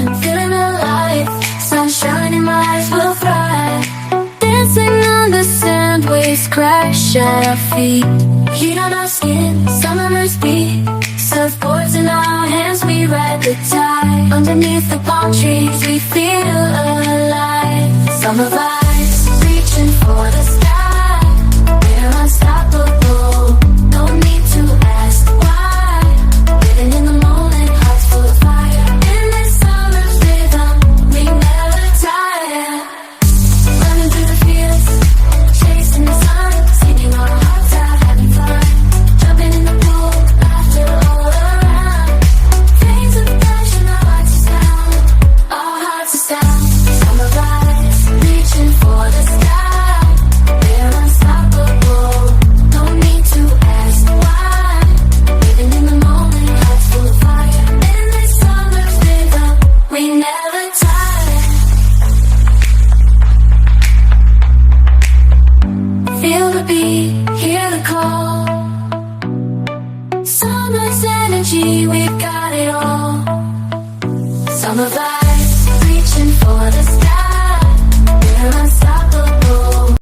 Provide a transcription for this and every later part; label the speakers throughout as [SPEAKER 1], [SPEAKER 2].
[SPEAKER 1] on, feeling alive. Sunshine in my eyes will thrive. Dancing on the sand, waves crash at our feet. Heat on our skin, summer's beat. Surfboards in our hands, we ride the tide. Underneath the palm trees, we feel alive. Summer vibes, reaching for the sky. We're unstoppable, no need to ask why. Living in the moment, hearts full of fire. In this summer's rhythm, we never tire. Running through the fields, chasing the sun, singing our hearts out, having fun. Jumping in the pool, laughter all around. Flames of passion, our hearts are sound. Our hearts are sound. Summer vibes, reaching for the sky. We're unstoppable, no need to ask why. Living in the moment, hearts full of fire. In this summer's rhythm, we never tire. Feel the beat, hear the call. Summer's energy, we've got it all. Summer vibes, reaching for the sky. We're unstoppable.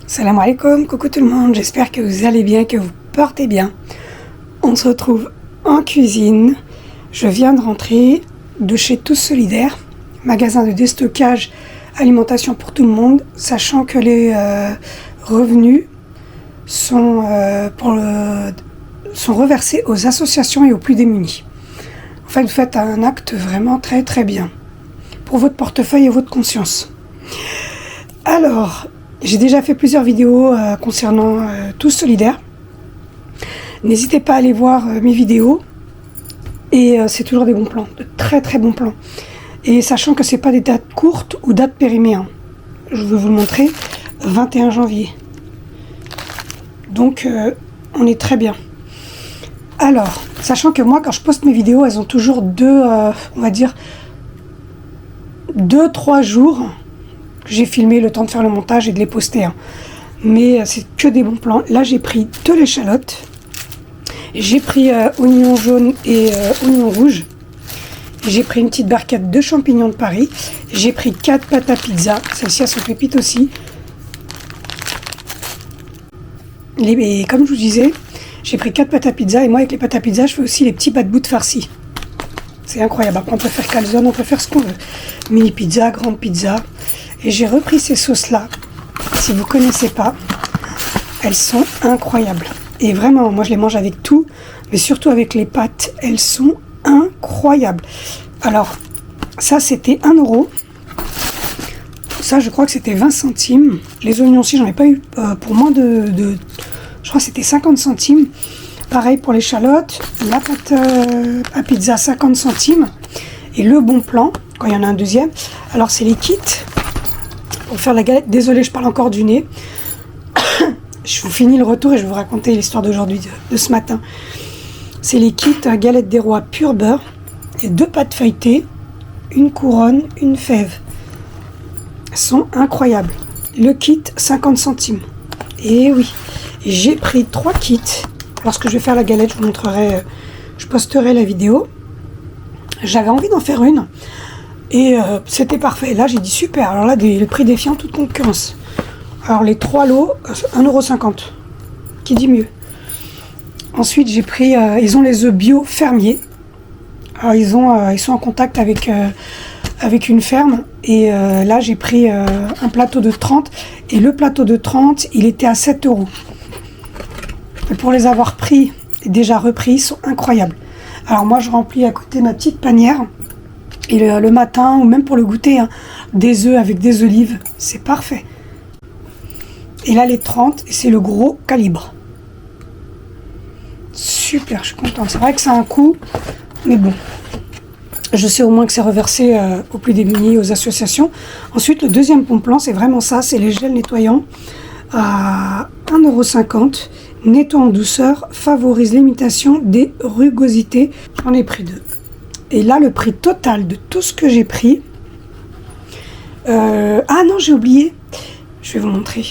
[SPEAKER 2] Salam alaikum, coucou tout le monde, j'espère que vous allez bien, que vous portez bien. On se retrouve en cuisine. Je viens de rentrer de chez Tous Solidaires, magasin de déstockage, alimentation pour tout le monde, sachant que les revenus sont reversés aux associations et aux plus démunis. En fait, vous faites un acte vraiment très très bien pour votre portefeuille et votre conscience. Alors, j'ai déjà fait plusieurs vidéos concernant Tous Solidaires. N'hésitez pas à aller voir mes vidéos. Et c'est toujours des bons plans, de très très bons plans. Et sachant que c'est pas des dates courtes ou dates périmées. Hein. Je vais vous le montrer. 21 janvier. Donc, on est très bien. Alors, sachant que moi, quand je poste mes vidéos, elles ont toujours on va dire, 2-3 jours. J'ai filmé le temps de faire le montage et de les poster. Hein. Mais c'est que des bons plans. Là, j'ai pris de l'échalote. J'ai pris oignon jaune et oignon rouge. J'ai pris une petite barquette de champignons de Paris. J'ai pris 4 pâtes à pizza. Celles-ci, elles sont pépites aussi. Et comme je vous disais, j'ai pris 4 pâtes à pizza. Et moi, avec les pâtes à pizza, je fais aussi les petits bas-de-bout de farcis. C'est incroyable. Après, on peut faire calzone, on peut faire ce qu'on veut. Mini pizza, grande pizza. Et j'ai repris ces sauces-là. Si vous ne connaissez pas, elles sont incroyables. Et vraiment, moi je les mange avec tout, mais surtout avec les pâtes. Elles sont incroyables. Alors, ça c'était 1 €. Ça, je crois que c'était 20 centimes. Les oignons aussi, j'en ai pas eu pour moins de... Je crois que c'était 50 centimes. Pareil pour l'échalote. La pâte à pizza, 50 centimes. Et le bon plan, quand il y en a un deuxième. Alors, c'est les kits pour faire la galette. Désolée, je parle encore du nez. Je vous finis le retour et je vais vous raconter l'histoire d'aujourd'hui, de ce matin. C'est les kits galette des rois pur beurre et 2 pâtes feuilletées, une couronne, une fève. Elles sont incroyables. Le kit, 50 centimes. Et oui, j'ai pris 3 kits. Lorsque je vais faire la galette, je vous montrerai, je posterai la vidéo. J'avais envie d'en faire une et c'était parfait. Là, j'ai dit super. Alors là, le prix défiant toute concurrence. Alors les 3 lots, 1,50 €, qui dit mieux. Ensuite j'ai pris, ils ont les œufs bio fermiers. Alors ils sont en contact avec une ferme. Et là j'ai pris un plateau de 30. Et le plateau de 30, il était à 7 €. Et pour les avoir pris et déjà repris, ils sont incroyables. Alors moi je remplis à côté ma petite panière. Et le matin, ou même pour le goûter, hein, des œufs avec des olives, c'est parfait. Et là, les 30, c'est le gros calibre. Super, je suis contente. C'est vrai que ça a un coût, mais bon. Je sais au moins que c'est reversé aux plus démunis, aux associations. Ensuite, le deuxième bon plan, c'est vraiment ça. C'est les gels nettoyants à 1,50 €. Nettoie en douceur, favorise l'imitation des rugosités. J'en ai pris 2. Et là, le prix total de tout ce que j'ai pris... Ah non, j'ai oublié. Je vais vous montrer.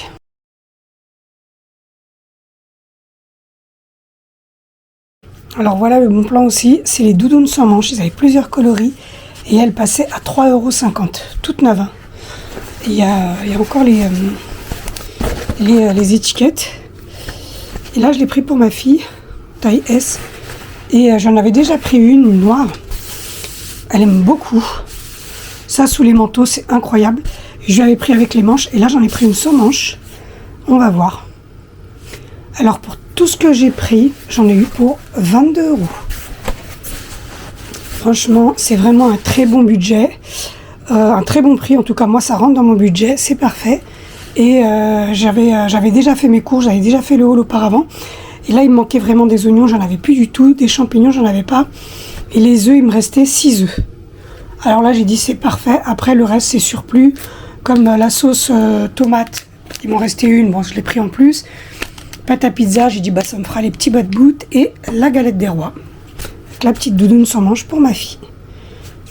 [SPEAKER 2] Alors voilà le bon plan aussi, c'est les doudounes sans manches, ils avaient plusieurs coloris et elles passaient à 3,50 €, toutes neuves. Hein. Il y a encore les étiquettes. Et là je l'ai pris pour ma fille, taille S, et j'en avais déjà pris une noire. Elle aime beaucoup. Ça sous les manteaux, c'est incroyable. Je l'avais pris avec les manches et là j'en ai pris une sans manches. On va voir. Alors pour tout ce que j'ai pris, j'en ai eu pour 22 €. Franchement, c'est vraiment un très bon budget, un très bon prix. En tout cas, moi, ça rentre dans mon budget, c'est parfait. Et j'avais déjà fait mes courses, j'avais déjà fait le haul auparavant. Et là, il me manquait vraiment des oignons, j'en avais plus du tout. Des champignons, j'en avais pas. Et les œufs, il me restait 6 œufs. Alors là, j'ai dit c'est parfait. Après, le reste, c'est surplus. Comme la sauce tomate, il m'en restait une. Bon, je l'ai pris en plus. Pâte à pizza, j'ai dit bah ça me fera les petits bas de bout et la galette des rois. Avec la petite doudoune sans manche pour ma fille.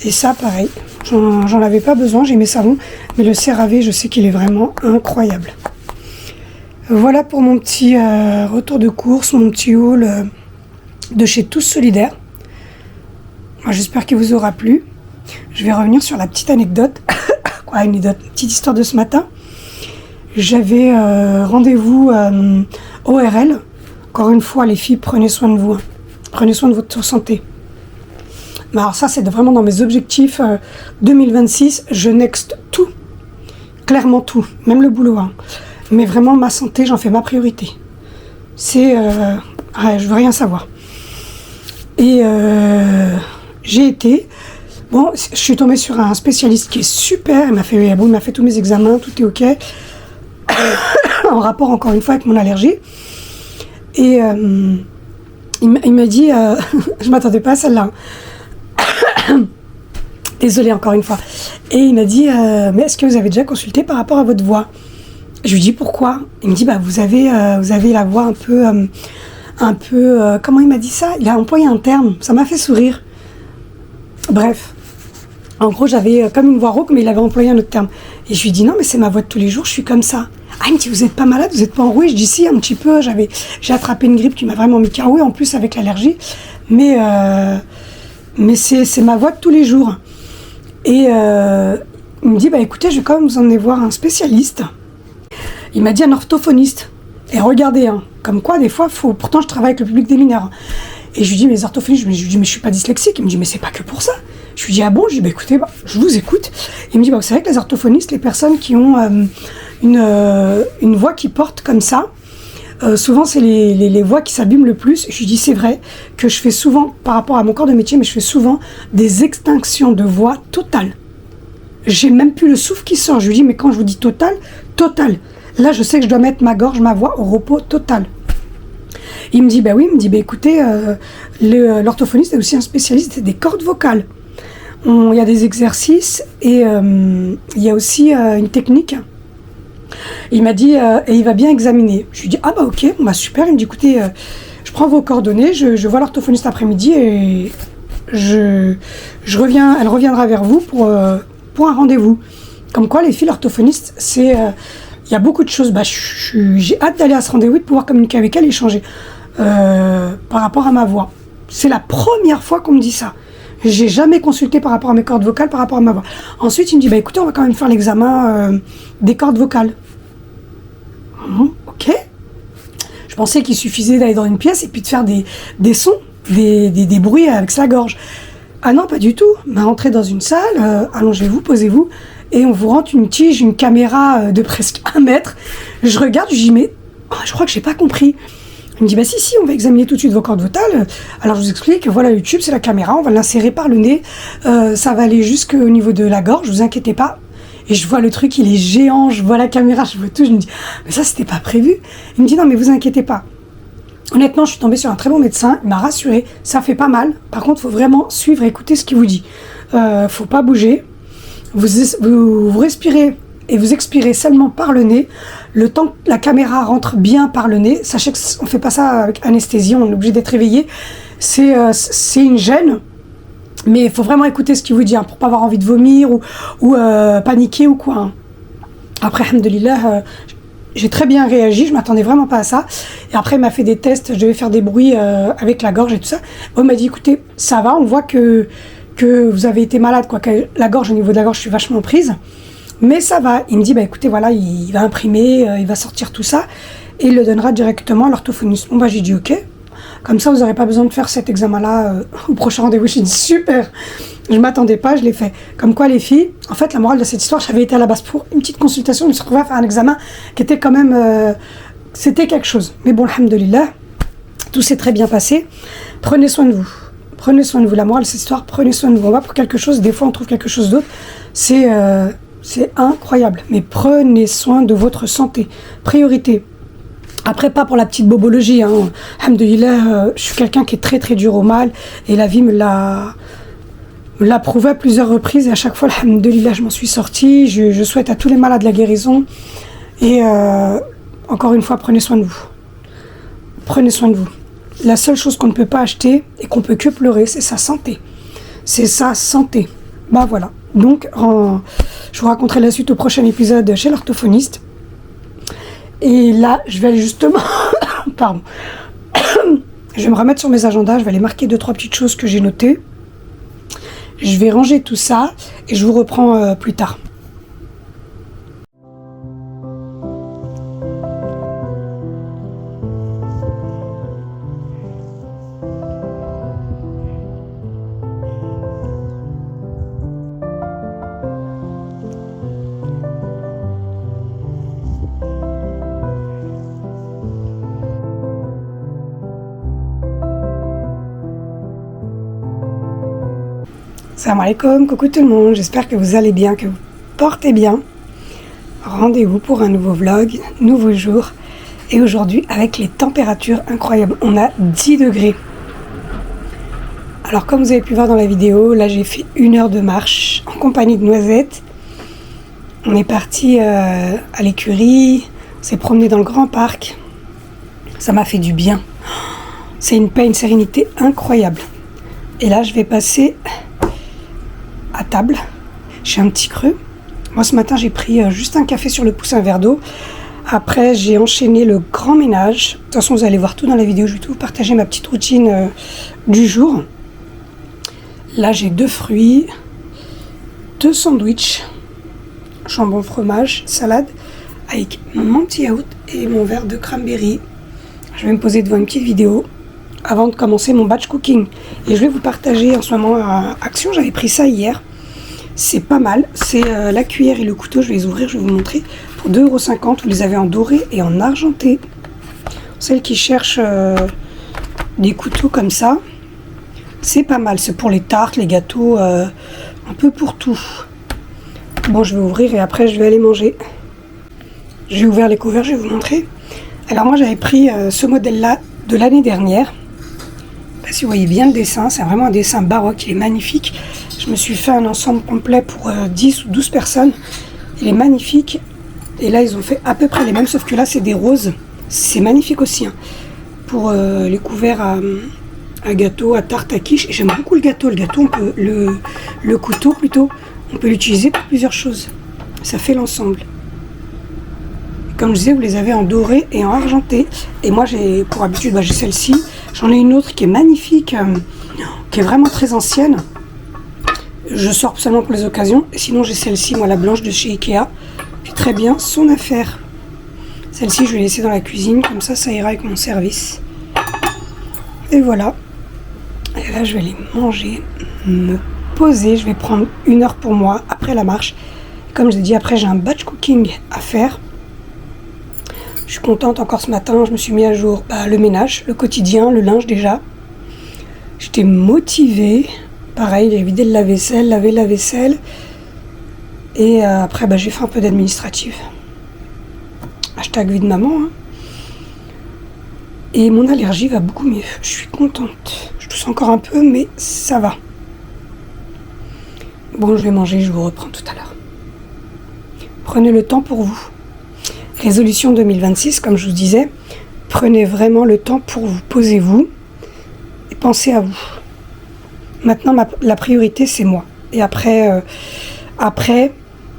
[SPEAKER 2] Et ça pareil, j'en avais pas besoin, j'ai mes savons, mais le CeraVe, je sais qu'il est vraiment incroyable. Voilà pour mon petit retour de course, mon petit haul de chez Tous Solidaires. J'espère qu'il vous aura plu. Je vais revenir sur la petite anecdote, une petite histoire de ce matin. J'avais rendez-vous ORL. Encore une fois, les filles, prenez soin de vous. Hein. Prenez soin de votre santé. Mais alors ça, c'est vraiment dans mes objectifs 2026. Je next tout. Clairement tout. Même le boulot. Hein. Mais vraiment, ma santé, j'en fais ma priorité. C'est... je veux rien savoir. Et j'ai été. Bon, je suis tombée sur un spécialiste qui est super. Il m'a fait tous mes examens, tout est ok. En rapport, encore une fois, avec mon allergie. Et il m'a dit... je m'attendais pas à celle-là. Désolée, encore une fois. Et il m'a dit, mais est-ce que vous avez déjà consulté par rapport à votre voix? Je lui dis, pourquoi? Il me dit, bah, vous avez la voix un peu... comment il m'a dit ça? Il a employé un terme. Ça m'a fait sourire. Bref. En gros, j'avais comme une voix rauque, mais il avait employé un autre terme. Et je lui dis, non, mais c'est ma voix de tous les jours, je suis comme ça. Ah, il me dit, vous n'êtes pas malade, vous n'êtes pas enroué? Je dis, si, un petit peu. J'ai attrapé une grippe qui m'a vraiment mis KO, en plus avec l'allergie. Mais c'est ma voix de tous les jours. Et il me dit, bah écoutez, je vais quand même vous emmener voir un spécialiste. Il m'a dit un orthophoniste. Et regardez, hein, comme quoi, des fois, pourtant, je travaille avec le public des mineurs. Et je lui dis, mais les orthophonistes, je lui dis, mais je suis pas dyslexique. Il me dit, mais c'est pas que pour ça. Je lui dis, ah bon? Je lui dis, bah écoutez, je vous écoute. Il me dit, bah vous savez que les orthophonistes, les personnes qui ont une voix qui porte comme ça, souvent c'est les voix qui s'abîment le plus. Je lui dis, c'est vrai que je fais souvent, par rapport à mon corps de métier, mais je fais souvent des extinctions de voix totales. J'ai même plus le souffle qui sort. Je lui dis, mais quand je vous dis total, là je sais que je dois mettre ma gorge, ma voix au repos total. Il me dit, bah oui, il me dit, bah écoutez, l'orthophoniste est aussi un spécialiste des cordes vocales. Il y a des exercices et il y a aussi une technique. Il m'a dit, et il va bien examiner. Je lui dis, ah bah ok, bah super. Il me dit, écoutez, je prends vos coordonnées, je vois l'orthophoniste après-midi et elle reviendra vers vous pour un rendez-vous. Comme quoi, les filles, l'orthophoniste, il y a beaucoup de choses. Bah, j'ai hâte d'aller à ce rendez-vous et de pouvoir communiquer avec elle et échanger par rapport à ma voix. C'est la première fois qu'on me dit ça. J'ai jamais consulté par rapport à mes cordes vocales, par rapport à ma voix. Ensuite, il me dit, bah écoutez, on va quand même faire l'examen des cordes vocales. Ok. Je pensais qu'il suffisait d'aller dans une pièce et puis de faire des sons, des bruits avec sa gorge. Ah non, pas du tout. Bah, entrez dans une salle, allongez-vous, posez-vous, et on vous rentre une tige, une caméra de presque 1 mètre. Je regarde, je dis, mais je crois que j'ai pas compris. Il me dit, bah si, on va examiner tout de suite vos cordes vocales. Alors je vous explique, voilà le tube, c'est la caméra, on va l'insérer par le nez, ça va aller jusqu'au niveau de la gorge, vous inquiétez pas. Et je vois le truc, il est géant, je vois la caméra, je vois tout, je me dis, mais ça c'était pas prévu. Il me dit, non mais vous inquiétez pas. Honnêtement, je suis tombée sur un très bon médecin, il m'a rassuré, ça fait pas mal. Par contre, il faut vraiment suivre et écouter ce qu'il vous dit. Faut pas bouger, vous respirez et vous expirez seulement par le nez. Le temps que la caméra rentre bien par le nez, sachez qu'on ne fait pas ça avec anesthésie, on est obligé d'être réveillé. C'est une gêne, mais il faut vraiment écouter ce qu'il vous dit, hein, pour ne pas avoir envie de vomir ou paniquer ou quoi. Hein. Après, alhamdoulilah, j'ai très bien réagi, je ne m'attendais vraiment pas à ça. Et après, il m'a fait des tests, je devais faire des bruits avec la gorge et tout ça. Bon, il m'a dit, écoutez, ça va, on voit que vous avez été malade, quoi, que la gorge, au niveau de la gorge, je suis vachement prise. Mais ça va. Il me dit, bah écoutez, voilà, il va imprimer, il va sortir tout ça et il le donnera directement à l'orthophoniste. Bon, bah j'ai dit ok. Comme ça, vous n'aurez pas besoin de faire cet examen-là au prochain rendez-vous. J'ai dit super. Je ne m'attendais pas, je l'ai fait. Comme quoi, les filles, en fait, la morale de cette histoire, j'avais été à la base pour une petite consultation, je me suis retrouvée à faire un examen qui était quand même... c'était quelque chose. Mais bon, alhamdoulilah, tout s'est très bien passé. Prenez soin de vous. Prenez soin de vous. La morale de cette histoire, prenez soin de vous. On va pour quelque chose, des fois on trouve quelque chose d'autre. C'est incroyable, mais prenez soin de votre santé, priorité. Après, pas pour la petite bobologie, hein. Alhamdoulilah, je suis quelqu'un qui est très très dur au mal, et la vie me l'a prouvé à plusieurs reprises, et à chaque fois, alhamdoulilah, je m'en suis sortie. Je souhaite à tous les malades la guérison, et encore une fois, prenez soin de vous. Prenez soin de vous. La seule chose qu'on ne peut pas acheter, et qu'on peut que pleurer, c'est sa santé. C'est sa santé. Bah voilà. Donc, je vous raconterai la suite au prochain épisode chez l'orthophoniste. Et là, je vais aller justement... Pardon. Je vais me remettre sur mes agendas, je vais aller marquer 2-3 petites choses que j'ai notées. Je vais ranger tout ça et je vous reprends plus tard. Salam alaikum, coucou tout le monde, j'espère que vous allez bien, que vous portez bien. Rendez-vous pour un nouveau vlog, nouveau jour. Et aujourd'hui, avec les températures incroyables, on a 10 degrés. Alors comme vous avez pu voir dans la vidéo, là j'ai fait 1 heure de marche en compagnie de Noisette. On est parti à l'écurie, on s'est promené dans le grand parc. Ça m'a fait du bien. C'est une paix, une sérénité incroyable. Et là je vais passer à table. J'ai un petit creux. Moi ce matin j'ai pris juste un café sur le pouce, un verre d'eau. Après j'ai enchaîné le grand ménage. De toute façon vous allez voir tout dans la vidéo, je vais tout vous partager ma petite routine du jour. Là j'ai 2 fruits, 2 sandwichs, jambon fromage, salade avec mon petit yaourt et mon verre de cranberry. Je vais me poser devant une petite vidéo avant de commencer mon batch cooking. Et je vais vous partager en ce moment à Action, j'avais pris ça hier. C'est pas mal, c'est la cuillère et le couteau, je vais les ouvrir, je vais vous montrer. Pour 2,50 €, vous les avez en doré et en argenté. Celles qui cherchent des couteaux comme ça, c'est pas mal, c'est pour les tartes, les gâteaux, un peu pour tout. Bon, je vais ouvrir et après je vais aller manger. J'ai ouvert les couverts, je vais vous montrer. Alors moi j'avais pris ce modèle-là de l'année dernière. Je sais pas si vous voyez bien le dessin, c'est vraiment un dessin baroque, il est magnifique. Je me suis fait un ensemble complet pour 10 ou 12 personnes. Il est magnifique. Et là ils ont fait à peu près les mêmes, sauf que là c'est des roses. C'est magnifique aussi, hein. Pour les couverts à gâteau, à tarte, à quiche. Et j'aime beaucoup le gâteau. Le gâteau, on peut, le couteau plutôt, on peut l'utiliser pour plusieurs choses. Ça fait l'ensemble. Comme je disais, vous les avez en doré et en argenté. Et moi, j'ai pour habitude, j'ai celle-ci. J'en ai une autre qui est magnifique, qui est vraiment très ancienne. Je sors seulement pour les occasions. Et sinon, j'ai celle-ci, moi, la blanche de chez Ikea. Qui est très bien, son affaire. Celle-ci, je vais laisser dans la cuisine. Comme ça, ça ira avec mon service. Et voilà. Et là, je vais les manger, me poser. Je vais prendre 1 heure pour moi après la marche. Comme je l'ai dit, après, j'ai un batch cooking à faire. Je suis contente encore ce matin, je me suis mis à jour le ménage, le quotidien, le linge déjà. J'étais motivée. Pareil, j'ai vidé le lave-vaisselle, lavé la vaisselle. Et après, j'ai fait un peu d'administratif. Hashtag vie de maman. Hein. Et mon allergie va beaucoup mieux. Je suis contente. Je tousse encore un peu, mais ça va. Bon, je vais manger, je vous reprends tout à l'heure. Prenez le temps pour vous. Résolution 2026, comme je vous disais, prenez vraiment le temps pour vous, posez-vous et pensez à vous. Maintenant, la priorité, c'est moi. Et après,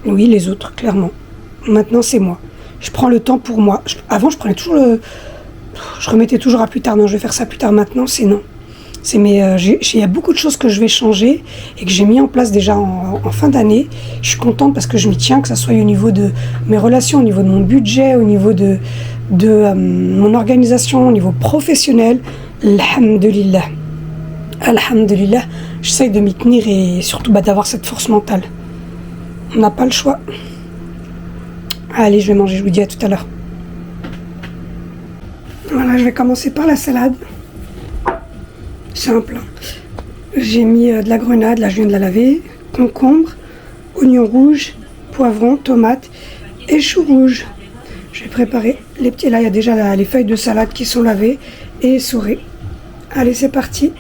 [SPEAKER 2] oui, les autres, clairement. Maintenant, c'est moi. Je prends le temps pour moi. Avant, je prenais toujours je remettais toujours à plus tard. Non, je vais faire ça plus tard. Maintenant, c'est non. Il y a beaucoup de choses que je vais changer et que j'ai mis en place déjà en fin d'année. Je suis contente parce que je m'y tiens, que ça soit au niveau de mes relations, au niveau de mon budget, au niveau de mon organisation, au niveau professionnel. Alhamdulillah. Alhamdulillah. J'essaye de m'y tenir et surtout d'avoir cette force mentale. On n'a pas le choix. Allez, je vais manger, je vous dis à tout à l'heure. Voilà, je vais commencer par la salade. Simple. J'ai mis de la grenade, là je viens de la laver, concombre, oignon rouge, poivron, tomate et chou rouge. Je vais préparer les petits, là il y a déjà les feuilles de salade qui sont lavées et essorées. Allez, c'est parti.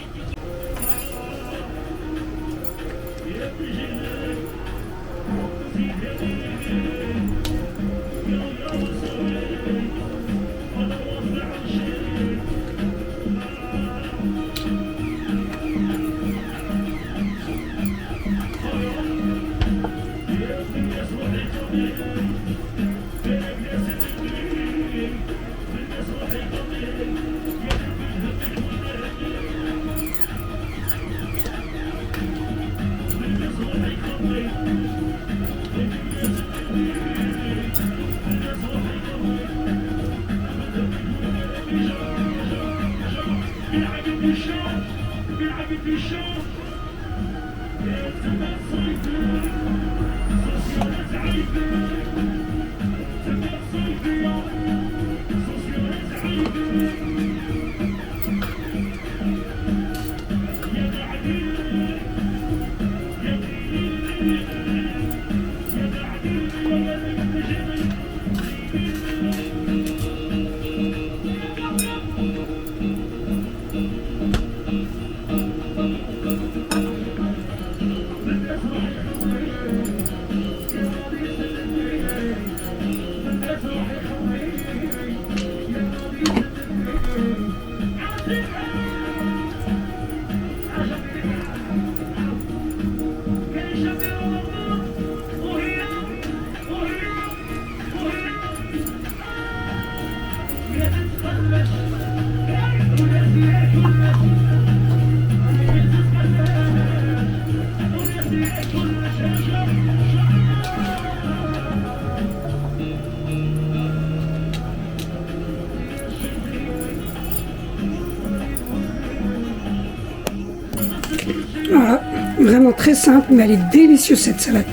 [SPEAKER 2] Voilà, vraiment très simple, mais elle est délicieuse cette salade.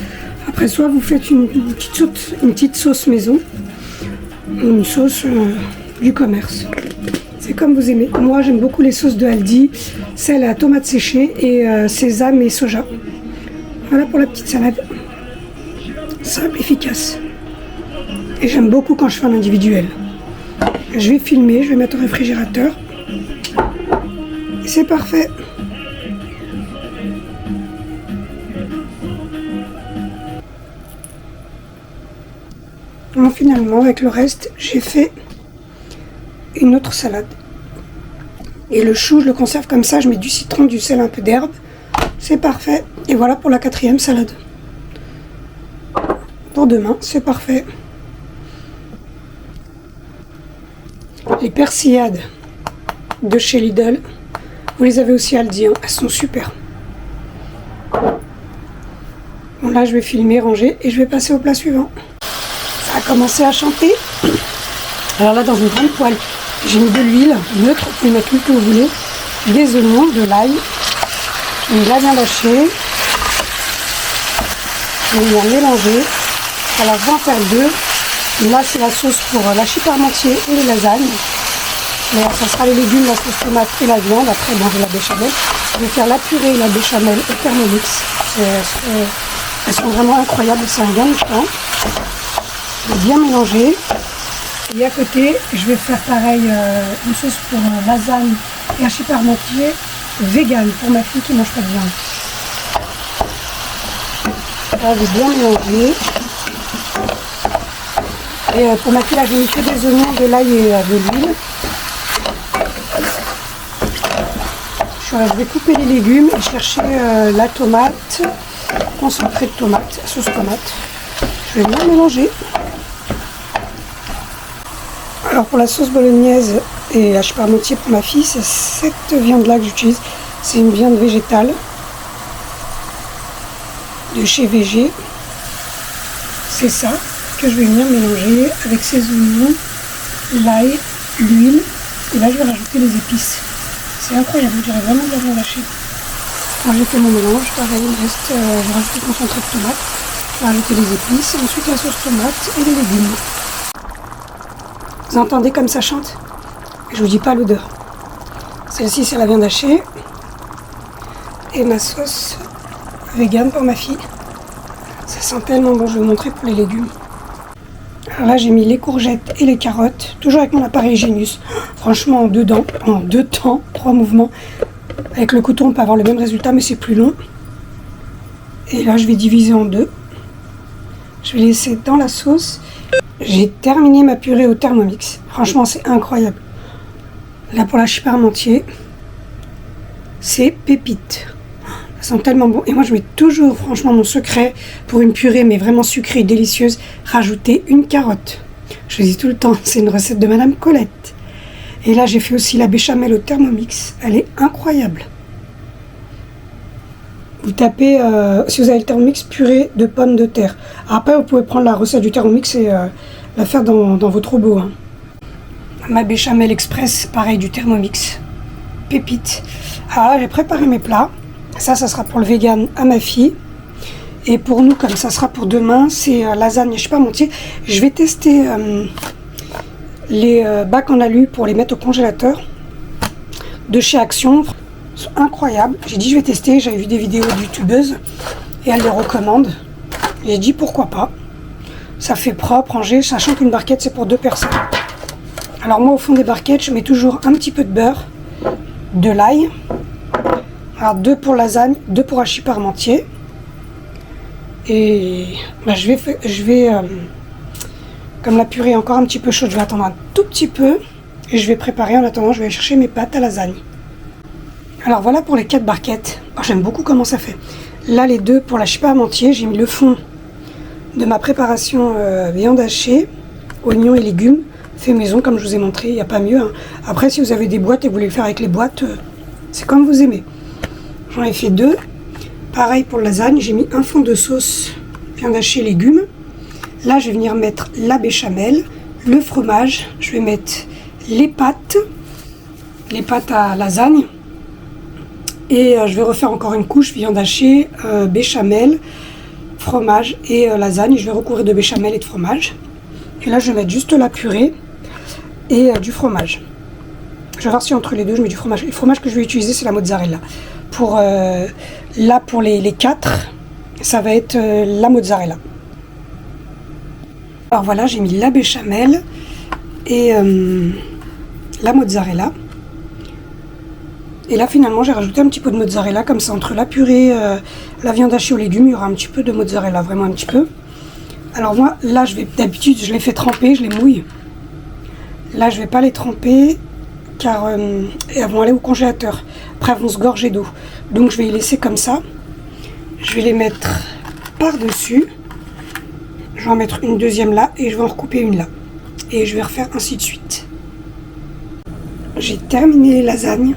[SPEAKER 2] Après, soit vous faites une petite sauce maison, ou une sauce du commerce. C'est comme vous aimez. Moi, j'aime beaucoup les sauces de Aldi, celle à tomates séchées et sésame et soja. Voilà pour la petite salade. Simple, efficace. Et j'aime beaucoup quand je fais un individuel. Je vais filmer, je vais mettre au réfrigérateur. Et c'est parfait. Bon, finalement, avec le reste, j'ai fait une autre salade. Et le chou, je le conserve comme ça. Je mets du citron, du sel, un peu d'herbe. C'est parfait. Et voilà pour la 4e salade. Pour demain, c'est parfait. Les persillades de chez Lidl, vous les avez aussi à Aldi, hein. Elles sont super. Bon, là, je vais filmer, ranger et je vais passer au plat suivant. Ça a commencé à chanter. Alors là, dans une grande poêle, j'ai mis de l'huile neutre, vous pouvez mettre l'huile que vous voulez, des oignons, de l'ail, une la viande hachée. Je vais bien mélanger. Alors, je vais en faire 2. Là, c'est la sauce pour l'hachis parmentier et les lasagnes. Mais ça sera les légumes, la sauce tomate et la viande. Après, bon, j'ai la béchamel. Je vais faire la purée et la béchamel au Thermomix. Elles sont vraiment incroyables, c'est un gain de temps. Je vais bien mélanger. Et à côté, je vais faire pareil, une sauce pour lasagne et hachis parmentier vegan pour ma fille qui ne mange pas de viande. Là, je vais bien mélanger. Et pour ma fille, là, j'ai mis que des oignons, de l'ail et de l'huile. Je vais couper les légumes et chercher la tomate, concentré de tomate, sauce tomate. Je vais bien mélanger. Alors pour la sauce bolognaise et hachis parmentier pour ma fille, c'est cette viande-là que j'utilise. C'est une viande végétale de chez VG. C'est ça que je vais venir mélanger avec ces oignons, l'ail, l'huile. Et là je vais rajouter les épices. C'est incroyable, je dirais vraiment de la viande hachée. Quand j'ai fait mon mélange, pareil, il reste, je rajoute le concentré de tomate. Je vais rajouter les épices et ensuite la sauce tomate et les légumes. Vous entendez comme ça chante? Je vous dis pas l'odeur. Celle-ci, c'est la viande hachée. Et ma sauce vegan pour ma fille. Ça sent tellement bon, je vais vous montrer pour les légumes. Alors là, j'ai mis les courgettes et les carottes, toujours avec mon appareil Genius. Franchement, en 2 temps, 3 mouvements. Avec le couteau, on peut avoir le même résultat, mais c'est plus long. Et là, je vais diviser en 2. Je vais laisser dans la sauce. J'ai terminé ma purée au Thermomix. Franchement, c'est incroyable. Là, pour l'hachis parmentier, c'est pépite. Ça sent tellement bon. Et moi, je mets toujours, franchement, mon secret pour une purée, mais vraiment sucrée et délicieuse, rajouter une carotte. Je le dis tout le temps, c'est une recette de Madame Colette. Et là, j'ai fait aussi la béchamel au Thermomix. Elle est incroyable. Vous tapez, si vous avez le Thermomix, purée de pommes de terre. Après, vous pouvez prendre la recette du Thermomix et la faire dans votre robot. Hein. Ma béchamel express, pareil, du Thermomix. Pépite. Ah, j'ai préparé mes plats. Ça sera pour le vegan à ma fille. Et pour nous, comme ça sera pour demain, c'est lasagne et hachis parmentier. Je vais tester les bacs en alu pour les mettre au congélateur de chez Action. Ils sont incroyables. J'ai dit je vais tester, j'avais vu des vidéos de youtubeuses et elle les recommande. J'ai dit pourquoi pas. Ça fait propre, rangé, sachant qu'une barquette c'est pour 2 personnes. Alors moi au fond des barquettes, je mets toujours un petit peu de beurre, de l'ail. Alors 2 pour lasagne, 2 pour hachis parmentier. Et bah, je vais comme la purée est encore un petit peu chaude, je vais attendre un tout petit peu. Et je vais préparer, en attendant, je vais aller chercher mes pâtes à lasagne. Alors voilà pour les 4 barquettes. Oh, j'aime beaucoup comment ça fait. Là les 2 pour l'hachis parmentier, j'ai mis le fond de ma préparation viande hachée, oignons et légumes, fait maison comme je vous ai montré, il n'y a pas mieux. Hein. Après si vous avez des boîtes et vous voulez le faire avec les boîtes, c'est comme vous aimez. J'en ai fait 2. Pareil pour la lasagne, j'ai mis un fond de sauce viande hachée légumes. Là je vais venir mettre la béchamel, le fromage, je vais mettre les pâtes à lasagne. Et je vais refaire encore une couche viande hachée, béchamel, fromage et lasagne. Je vais recouvrir de béchamel et de fromage. Et là je vais mettre juste la purée et du fromage. Je vais voir si entre les deux je mets du fromage. Le fromage que je vais utiliser c'est la mozzarella. Pour les 4, ça va être la mozzarella. Alors voilà, j'ai mis la béchamel et la mozzarella. Et là finalement j'ai rajouté un petit peu de mozzarella, comme ça entre la purée, la viande hachée aux légumes, il y aura un petit peu de mozzarella, vraiment un petit peu. Alors moi là d'habitude je les fais tremper, je les mouille. Là je vais pas les tremper car elles vont aller au congélateur. Après elles vont se gorger d'eau. Donc je vais les laisser comme ça. Je vais les mettre par-dessus. Je vais en mettre une deuxième là et je vais en recouper une là. Et je vais refaire ainsi de suite. J'ai terminé les lasagnes.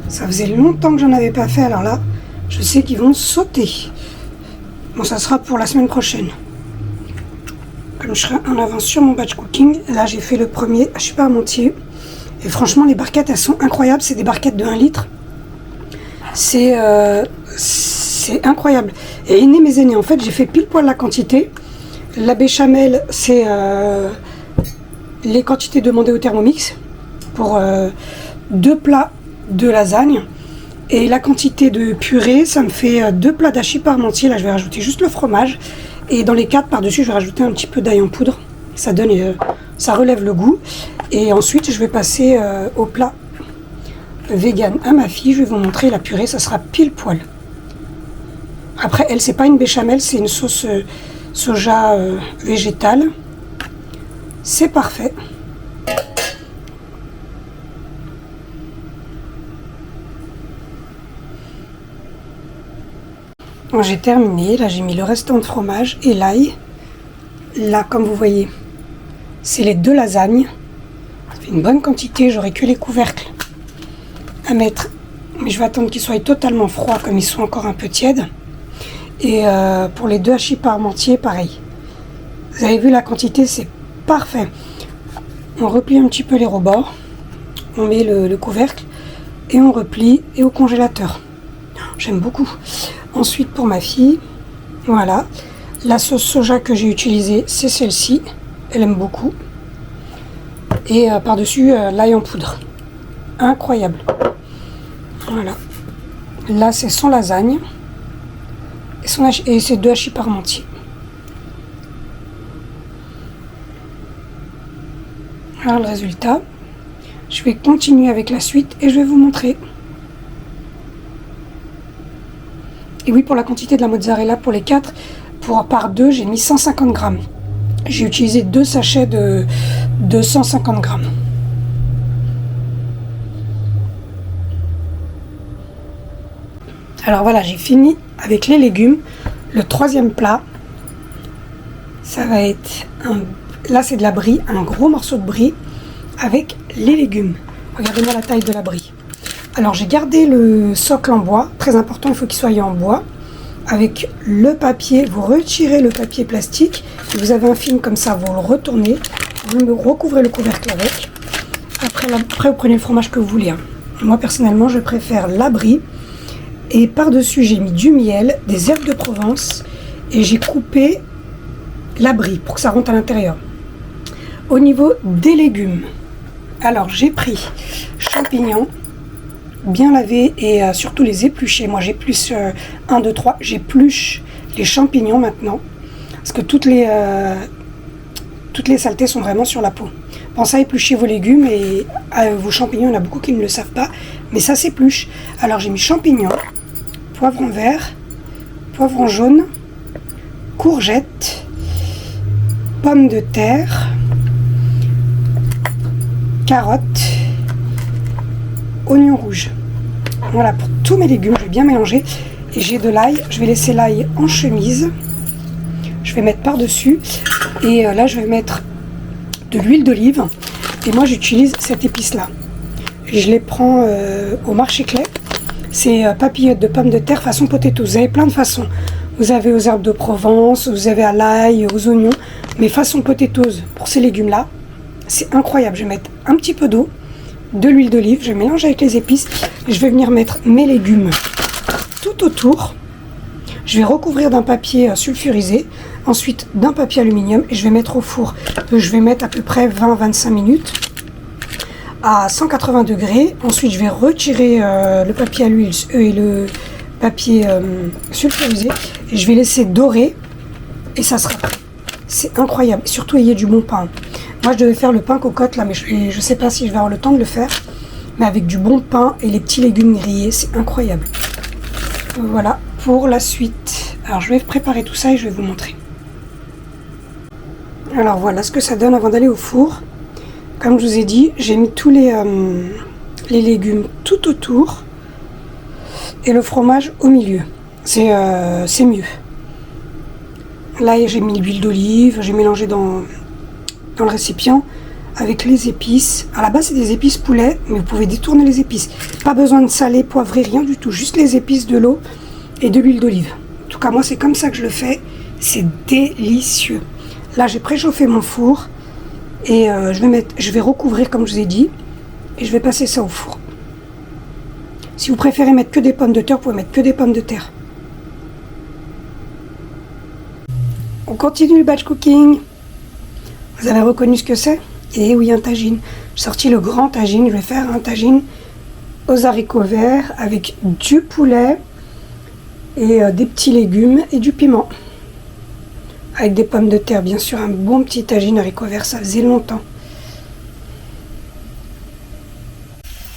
[SPEAKER 2] Ça faisait longtemps que j'en avais pas fait, alors là, je sais qu'ils vont sauter. Bon, ça sera pour la semaine prochaine. Comme je serai en avance sur mon batch cooking, là j'ai fait le premier hachis parmentier. Et franchement, les barquettes, elles sont incroyables. C'est des barquettes de 1 litre. C'est incroyable. Et aînés, mes aînés, en fait, j'ai fait pile poil la quantité. La béchamel, c'est les quantités demandées au Thermomix pour 2 plats de lasagne. Et la quantité de purée, ça me fait 2 plats d'hachis parmentier. Là, je vais rajouter juste le fromage. Et dans les 4 par-dessus, je vais rajouter un petit peu d'ail en poudre. Ça donne, ça relève le goût. Et ensuite, je vais passer au plat vegan à ma fille. Je vais vous montrer la purée, ça sera pile poil. Après, elle, c'est pas une béchamel, c'est une sauce soja végétale. C'est parfait. J'ai terminé, là j'ai mis le restant de fromage et l'ail. Là, comme vous voyez, c'est les 2 lasagnes. Ça fait une bonne quantité, j'aurai que les couvercles à mettre. Mais je vais attendre qu'ils soient totalement froids, comme ils sont encore un peu tièdes. Et pour les 2 hachis parmentier, pareil. Vous avez vu la quantité, c'est parfait. On replie un petit peu les rebords. On met le couvercle et on replie et au congélateur. J'aime beaucoup. Ensuite pour ma fille, voilà, la sauce soja que j'ai utilisée, c'est celle-ci. Elle aime beaucoup. Et par-dessus, l'ail en poudre. Incroyable. Voilà. Là, c'est son lasagne. Et c'est 2 hachis parmentier. Alors le résultat, je vais continuer avec la suite et je vais vous montrer. Et oui, pour la quantité de la mozzarella, pour les 4, par 2, j'ai mis 150 grammes. J'ai utilisé 2 sachets de 250 grammes. Alors voilà, j'ai fini avec les légumes. Le 3e plat, ça va être là c'est de la brie, un gros morceau de brie avec les légumes. Regardez-moi la taille de la brie. Alors j'ai gardé le socle en bois, très important, il faut qu'il soit en bois. Avec le papier, vous retirez le papier plastique, et vous avez un film comme ça, vous le retournez, vous recouvrez le couvercle avec. Après vous prenez le fromage que vous voulez. Hein. Moi personnellement, je préfère la brie. Et par-dessus, j'ai mis du miel, des herbes de Provence et j'ai coupé la brie pour que ça rentre à l'intérieur. Au niveau des légumes, alors j'ai pris champignons, bien laver et surtout les éplucher. Moi j'épluche 1, 2, 3, j'épluche les champignons maintenant. Parce que toutes les saletés sont vraiment sur la peau. Pensez à éplucher vos légumes et vos champignons, il y en a beaucoup qui ne le savent pas. Mais ça s'épluche. Alors j'ai mis champignons, poivron vert, poivron jaune, courgettes, pommes de terre, carottes, oignons rouges. Voilà pour tous mes légumes, je vais bien mélanger. Et j'ai de l'ail, je vais laisser l'ail en chemise. Je vais mettre par-dessus. Et là, je vais mettre de l'huile d'olive. Et moi, j'utilise cette épice-là. Je les prends au marché clé. C'est papillotes de pommes de terre façon potato. Vous avez plein de façons. Vous avez aux herbes de Provence, vous avez à l'ail, aux oignons. Mais façon potatoes pour ces légumes-là, c'est incroyable. Je vais mettre un petit peu d'eau, de l'huile d'olive. Je mélange avec les épices. Et je vais venir mettre mes légumes tout autour. Je vais recouvrir d'un papier sulfurisé, ensuite d'un papier aluminium et je vais mettre au four. Je vais mettre à peu près 20-25 minutes à 180 degrés. Ensuite, je vais retirer le papier à l'huile et le papier sulfurisé et je vais laisser dorer et ça sera prêt. C'est incroyable. Surtout, ayez du bon pain. Moi, je devais faire le pain cocotte là, mais je ne sais pas si je vais avoir le temps de le faire. Mais avec du bon pain et les petits légumes grillés, c'est incroyable. Voilà pour la suite. Alors je vais préparer tout ça et je vais vous montrer. Alors voilà ce que ça donne avant d'aller au four. Comme je vous ai dit, j'ai mis tous les légumes tout autour et le fromage au milieu. C'est mieux. Là j'ai mis l'huile d'olive, j'ai mélangé dans le récipient avec les épices. À la base c'est des épices poulet, mais vous pouvez détourner les épices. Pas besoin de saler, poivrer, rien du tout. Juste les épices, de l'eau et de l'huile d'olive. En tout cas moi c'est comme ça que je le fais. C'est délicieux. Là j'ai préchauffé mon four et je vais recouvrir comme je vous ai dit et je vais passer ça au four. Si vous préférez mettre que des pommes de terre, vous pouvez mettre que des pommes de terre. On continue le batch cooking. Vous avez reconnu ce que c'est? Et oui, un tagine. J'ai sorti le grand tagine. Je vais faire un tagine aux haricots verts avec du poulet et des petits légumes et du piment. Avec des pommes de terre, bien sûr, un bon petit tagine haricots verts, ça faisait longtemps.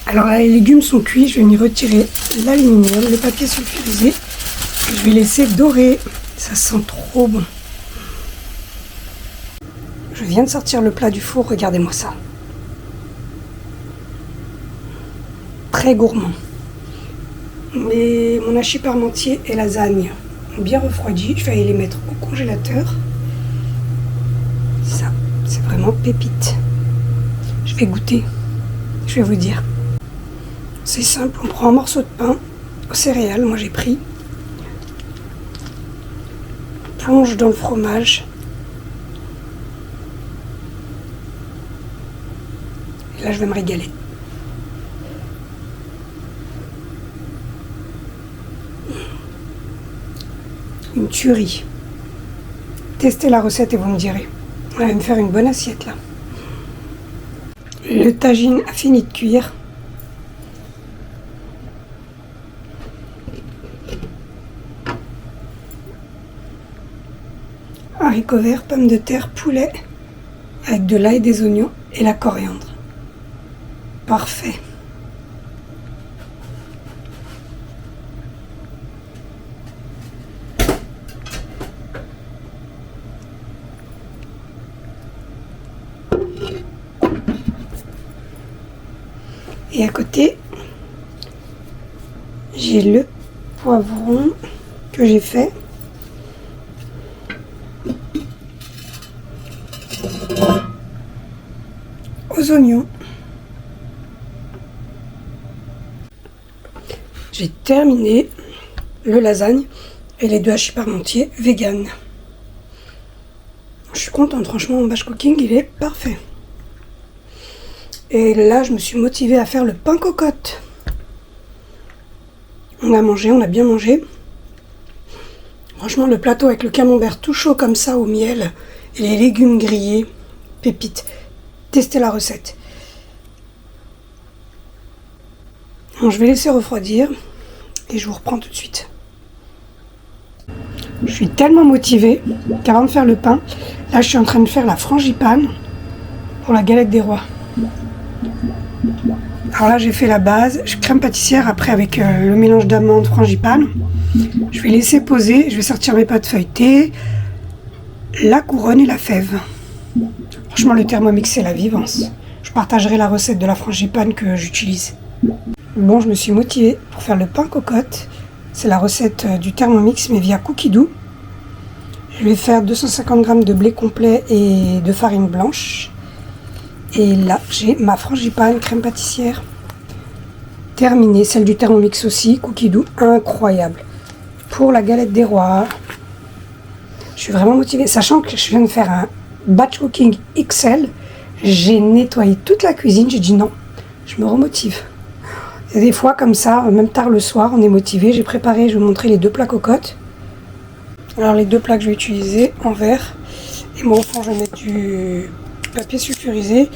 [SPEAKER 2] Alors là, les légumes sont cuits, je vais venir retirer l'aluminium, le papier sulfurisé. Et je vais laisser dorer. Ça sent trop bon. Je viens de sortir le plat du four, regardez-moi ça. Très gourmand. Mais mon hachis parmentier et lasagne bien refroidis, je vais aller les mettre au congélateur. Ça, c'est vraiment pépite. Je vais goûter, je vais vous dire. C'est simple, on prend un morceau de pain aux céréales, moi j'ai pris. On plonge dans le fromage. Et là je vais me régaler. Une tuerie. Testez la recette et vous me direz. On va me faire une bonne assiette là. Le tagine a fini de cuire. Haricots verts, pommes de terre, poulet avec de l'ail, des oignons et la coriandre. Parfait. Et à côté, j'ai le poivron que j'ai fait. Aux oignons. J'ai terminé le lasagne et les deux hachis parmentier vegan. Je suis contente, franchement, mon batch cooking, il est parfait. Et là, je me suis motivée à faire le pain cocotte. On a mangé, on a bien mangé. Franchement, le plateau avec le camembert tout chaud comme ça au miel et les légumes grillés, pépite. Testez la recette. Donc, je vais laisser refroidir et je vous reprends tout de suite. Je suis tellement motivée qu'avant de faire le pain, là je suis en train de faire la frangipane pour la galette des rois. Alors là j'ai fait la base, crème pâtissière après avec le mélange d'amandes frangipane. Je vais laisser poser, je vais sortir mes pâtes feuilletées, la couronne et la fève. Franchement le Thermomix c'est la vivance. Je partagerai la recette de la frangipane que j'utilise. Bon, je me suis motivée pour faire le pain cocotte. C'est la recette du Thermomix mais via Cookie Dough. Je vais faire 250 g de blé complet et de farine blanche. Et là j'ai ma frangipane crème pâtissière terminée, celle du Thermomix aussi, Cookie Dough, incroyable. Pour la galette des rois, je suis vraiment motivée, sachant que je viens de faire un batch cooking XL. J'ai nettoyé toute la cuisine, j'ai dit non, je me remotive. Et des fois comme ça, même tard le soir, on est motivé. J'ai préparé, je vais vous montrer les 2 plats cocottes. Alors les 2 plats que je vais utiliser en verre. Et moi au fond je vais mettre du papier sulfurisé.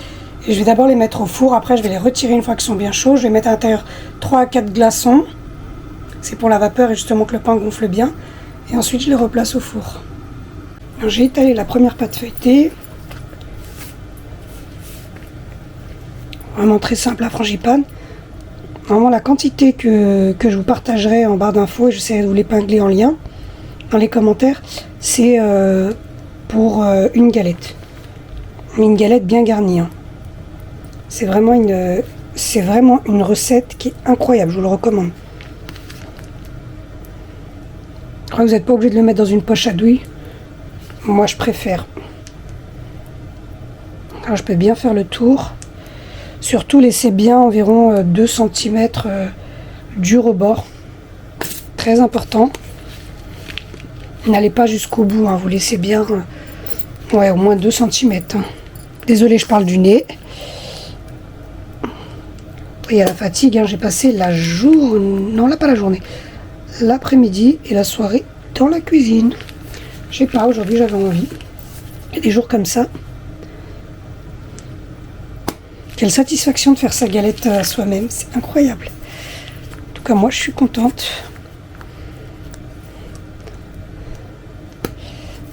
[SPEAKER 2] Et je vais d'abord les mettre au four, après je vais les retirer une fois qu'ils sont bien chauds. Je vais mettre à l'intérieur 3 à 4 glaçons. C'est pour la vapeur et justement que le pain gonfle bien. Et ensuite je les replace au four. J'ai étalé la première pâte feuilletée. Vraiment très simple la frangipane. Vraiment la quantité que je vous partagerai en barre d'infos, et j'essaierai de vous l'épingler en lien dans les commentaires, c'est pour une galette. Une galette bien garnie. Hein. C'est vraiment une recette qui est incroyable, je vous le recommande. Après, vous n'êtes pas obligé de le mettre dans une poche à douille. Moi je préfère. Alors je peux bien faire le tour. Surtout laissez bien environ 2 cm du rebord. Très important. N'allez pas jusqu'au bout, hein. Vous laissez bien au moins 2 cm. Hein. Désolée, je parle du nez. Il y a la fatigue, hein. J'ai passé la journée, non là pas la journée, l'après-midi et la soirée dans la cuisine. Je sais pas, aujourd'hui j'avais envie. Il y a des jours comme ça. Quelle satisfaction de faire sa galette à soi-même, c'est incroyable. En tout cas, moi, je suis contente.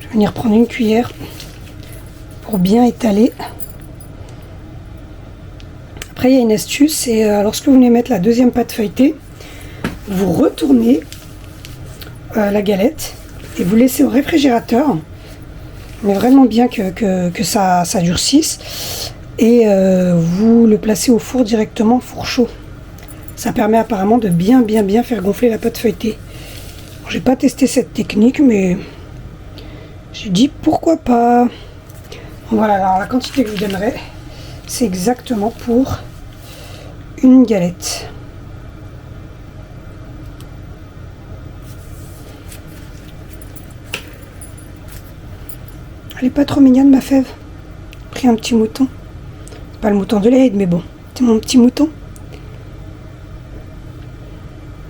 [SPEAKER 2] Je vais venir prendre une cuillère pour bien étaler. Après, il y a une astuce, c'est lorsque vous venez mettre la deuxième pâte feuilletée, vous retournez la galette et vous laissez au réfrigérateur, mais vraiment bien que ça durcisse. Et vous le placez au four directement, four chaud. Ça permet apparemment de bien faire gonfler la pâte feuilletée. J'ai pas testé cette technique, mais j'ai dit pourquoi pas. Voilà, alors la quantité que je vous donnerai, c'est exactement pour une galette. Elle est pas trop mignonne ma fève. J'ai pris un petit mouton. Pas le mouton de l'Aide, mais bon, c'est mon petit mouton.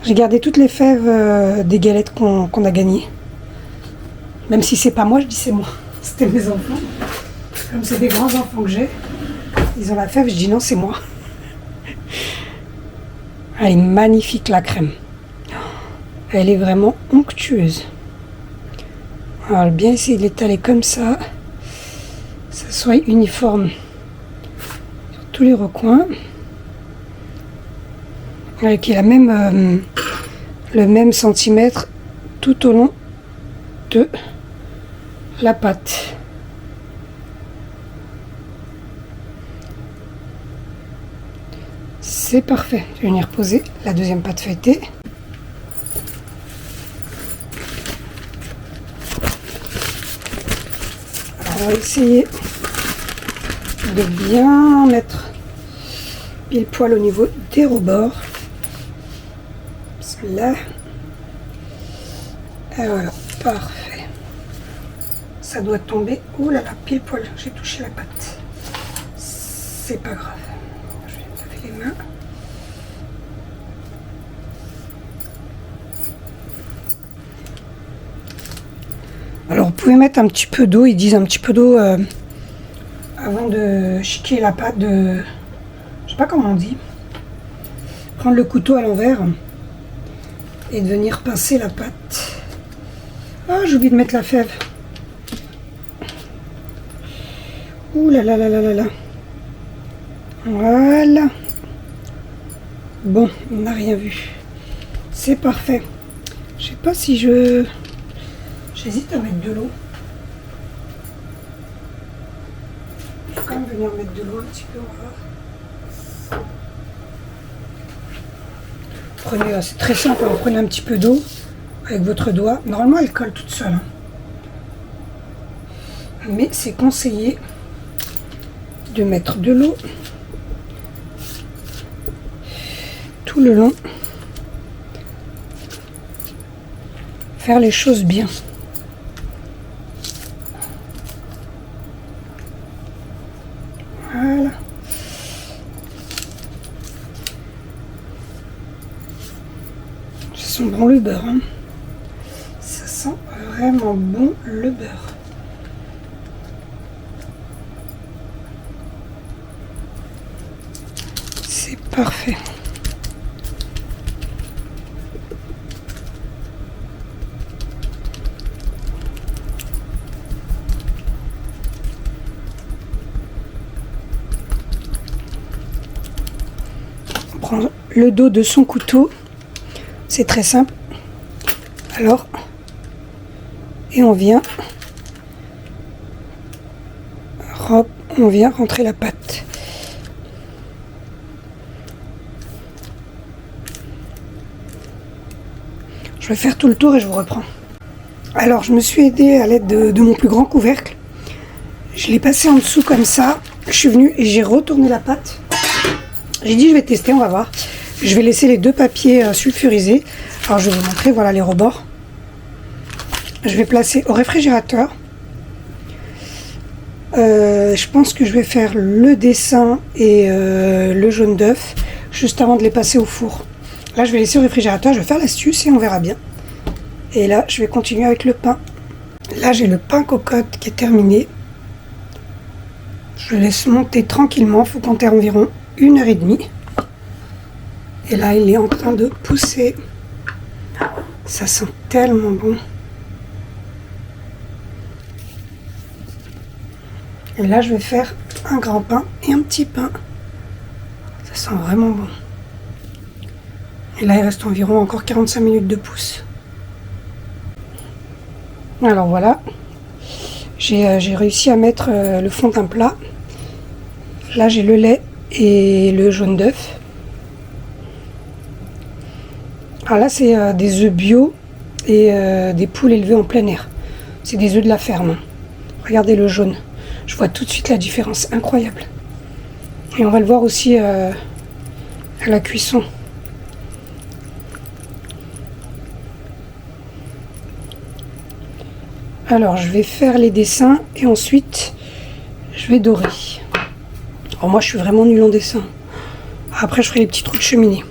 [SPEAKER 2] J'ai gardé toutes les fèves des galettes qu'on a gagnées. Même si c'est pas moi, je dis c'est moi. C'était mes enfants. Comme c'est des grands enfants que j'ai, ils ont la fève, je dis non, c'est moi. Elle est magnifique la crème. Elle est vraiment onctueuse. Alors bien essayer de l'étaler comme ça, ça soit uniforme. Tous les recoins avec le même centimètre tout au long de la pâte. C'est parfait. Je vais venir poser la deuxième pâte feuilletée. Alors, on va essayer de bien mettre pile poil au niveau des rebords. Là. Et voilà, parfait. Ça doit tomber. Ouh là là, pile poil, j'ai touché la pâte. C'est pas grave. Je vais me laver les mains. Alors vous pouvez mettre un petit peu d'eau, ils disent un petit peu d'eau avant de chiquer la pâte de... Je sais pas comment on dit. prendre le couteau à l'envers et de venir pincer la pâte. Ah, j'ai oublié de mettre la fève. Ouh là là là là là là. Voilà. Bon, on n'a rien vu. C'est parfait. Je sais pas si j'hésite à mettre de l'eau. Je vais quand même venir mettre de l'eau un petit peu, on va voir. Prenez, c'est très simple, vous prenez un petit peu d'eau avec votre doigt. Normalement, elle colle toute seule, hein. Mais c'est conseillé de mettre de l'eau tout le long. Faire les choses bien. Voilà. Ça sent bon le beurre, hein. Ça sent vraiment bon le beurre. C'est parfait. On prend le dos de son couteau. C'est très simple. Alors, et on vient rentrer la pâte. Je vais faire tout le tour et je vous reprends. Alors, je me suis aidée à l'aide de mon plus grand couvercle. Je l'ai passé en dessous comme ça. Je suis venue et j'ai retourné la pâte. J'ai dit, je vais tester, on va voir. Je vais laisser les deux papiers sulfurisés. Alors, je vais vous montrer, voilà les rebords. Je vais placer au réfrigérateur. Je pense que je vais faire le dessin et le jaune d'œuf juste avant de les passer au four. Là, je vais laisser au réfrigérateur, je vais faire l'astuce et on verra bien. Et là, je vais continuer avec le pain. Là, j'ai le pain cocotte qui est terminé. Je laisse monter tranquillement, il faut compter environ 1h30. Et là, il est en train de pousser. Ça sent tellement bon. Et là, je vais faire un grand pain et un petit pain. Ça sent vraiment bon. Et là, il reste environ encore 45 minutes de pousse. Alors voilà. J'ai réussi à mettre le fond d'un plat. Là, j'ai le lait et le jaune d'œuf. Alors là, c'est des œufs bio et des poules élevées en plein air. C'est des œufs de la ferme. Regardez le jaune. Je vois tout de suite la différence, incroyable. Et on va le voir aussi à la cuisson. Alors, je vais faire les dessins et ensuite, je vais dorer. Alors moi, je suis vraiment nulle en dessin. Après, je ferai les petits trous de cheminée.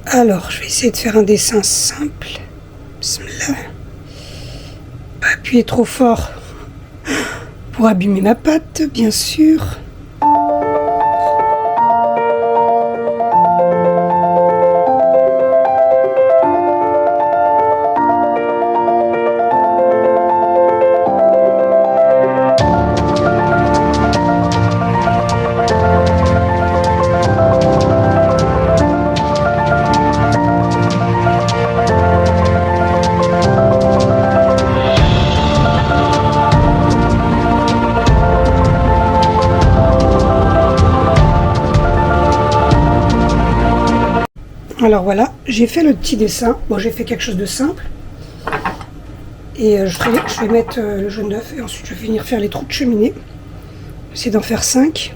[SPEAKER 2] Alors, je vais essayer de faire un dessin simple. Bismillah. Pas appuyer trop fort pour abîmer ma pâte, bien sûr. Alors voilà, j'ai fait le petit dessin. Bon, j'ai fait quelque chose de simple. Et je vais mettre le jaune d'œuf et ensuite je vais venir faire les trous de cheminée. J'essaie d'en faire 5.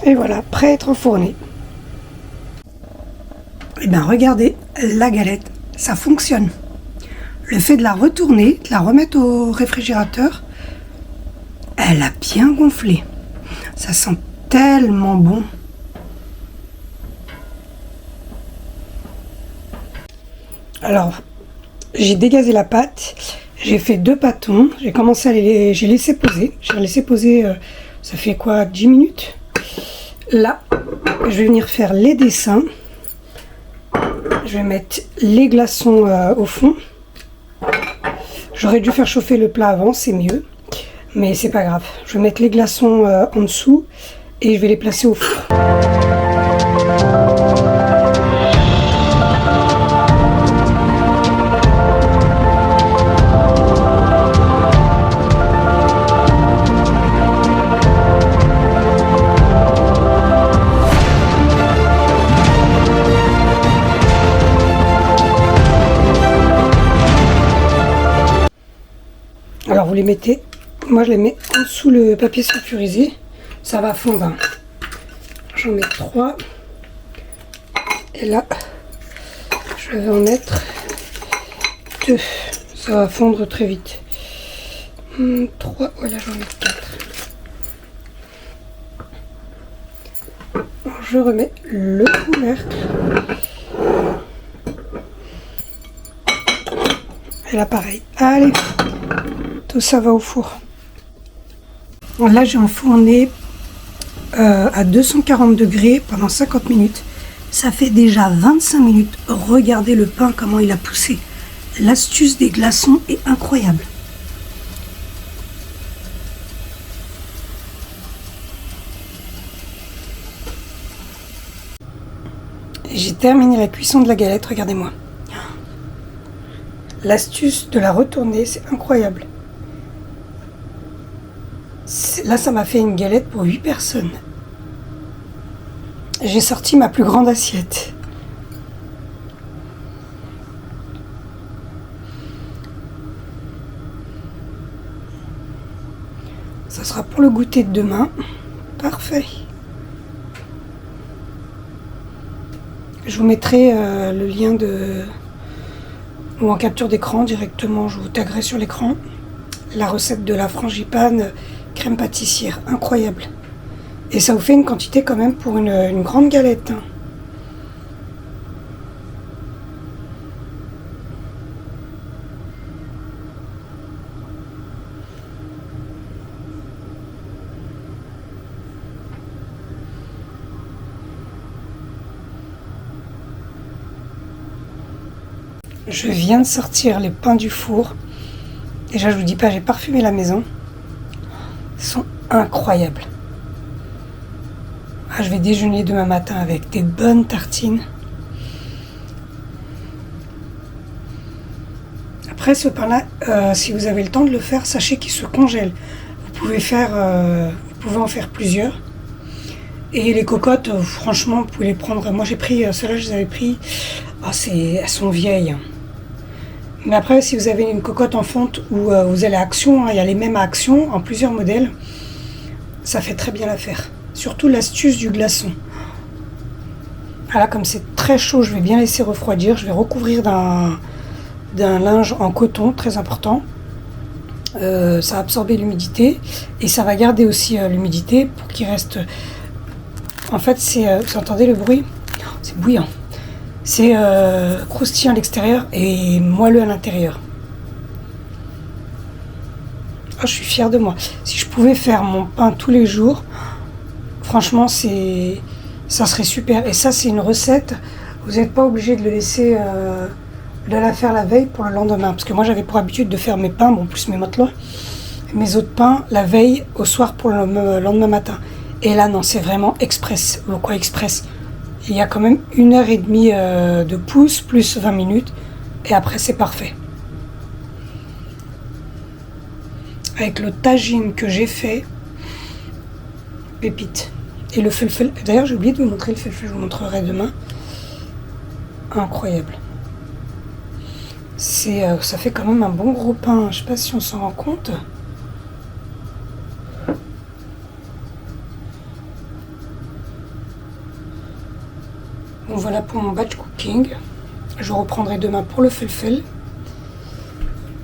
[SPEAKER 2] Et voilà, prêt à être enfourné. Et bien regardez, la galette, ça fonctionne. Le fait de la retourner, de la remettre au réfrigérateur, elle a bien gonflé. Ça sent tellement bon. Alors, j'ai dégazé la pâte, j'ai fait 2 pâtons, j'ai commencé à j'ai laissé poser. J'ai laissé poser, ça fait quoi, 10 minutes. Là, je vais venir faire les dessins. Je vais mettre les glaçons au fond. J'aurais dû faire chauffer le plat avant, c'est mieux. Mais c'est pas grave. Je vais mettre les glaçons en dessous et je vais les placer au four. Alors vous les mettez, moi je les mets en dessous le papier sulfurisé, ça va fondre. Hein. J'en mets 3. Et là, je vais en mettre 2. Ça va fondre très vite. 3, voilà, j'en mets 4. Alors, je remets le couvercle. Et là pareil. Allez, tout ça va au four. Là j'ai enfourné à 240 degrés pendant 50 minutes. Ça fait déjà 25 minutes. Regardez le pain, comment il a poussé. L'astuce des glaçons est incroyable. J'ai terminé la cuisson de la galette, regardez-moi. L'astuce de la retourner, c'est incroyable. Là, ça m'a fait une galette pour 8 personnes. J'ai sorti ma plus grande assiette. Ça sera pour le goûter de demain. Parfait. Je vous mettrai le lien ou en capture d'écran directement. Je vous taguerai sur l'écran la recette de la frangipane crème pâtissière. Incroyable. Et ça vous fait une quantité quand même pour une grande galette. Hein. Je viens de sortir les pains du four. Déjà, je vous dis pas, j'ai parfumé la maison. Ils sont incroyables. Ah, je vais déjeuner demain matin avec des bonnes tartines. Après, ce pain-là, si vous avez le temps de le faire, sachez qu'il se congèle. Vous pouvez en faire plusieurs. Et les cocottes, franchement, vous pouvez les prendre. Moi, j'ai pris celles-là, je les avais pris. Oh, elles sont vieilles. Mais après, si vous avez une cocotte en fonte où vous allez à Action, hein, il y a les mêmes à Action en plusieurs modèles, ça fait très bien l'affaire. Surtout l'astuce du glaçon. Voilà, comme c'est très chaud, je vais bien laisser refroidir. Je vais recouvrir d'un linge en coton, très important. Ça va absorber l'humidité et ça va garder aussi l'humidité pour qu'il reste... En fait, vous entendez le bruit? C'est bouillant. C'est croustillant à l'extérieur et moelleux à l'intérieur. Oh, je suis fière de moi. Si je pouvais faire mon pain tous les jours, franchement, ça serait super. Et ça, c'est une recette. Vous n'êtes pas obligé de le laisser, de la faire la veille pour le lendemain. Parce que moi, j'avais pour habitude de faire mes pains, bon, plus mes matelots, mes autres pains, la veille au soir pour le lendemain matin. Et là, non, c'est vraiment express. Quoi express? Il y a quand même 1h30 de pouce, plus 20 minutes. Et après, c'est parfait. Avec le tagine que j'ai fait, pépite. Et le felfel. D'ailleurs, j'ai oublié de vous montrer le felfel, je vous montrerai demain. Incroyable. Ça fait quand même un bon gros pain. Je sais pas si on s'en rend compte. Donc voilà pour mon batch cooking. Je reprendrai demain pour le falafel.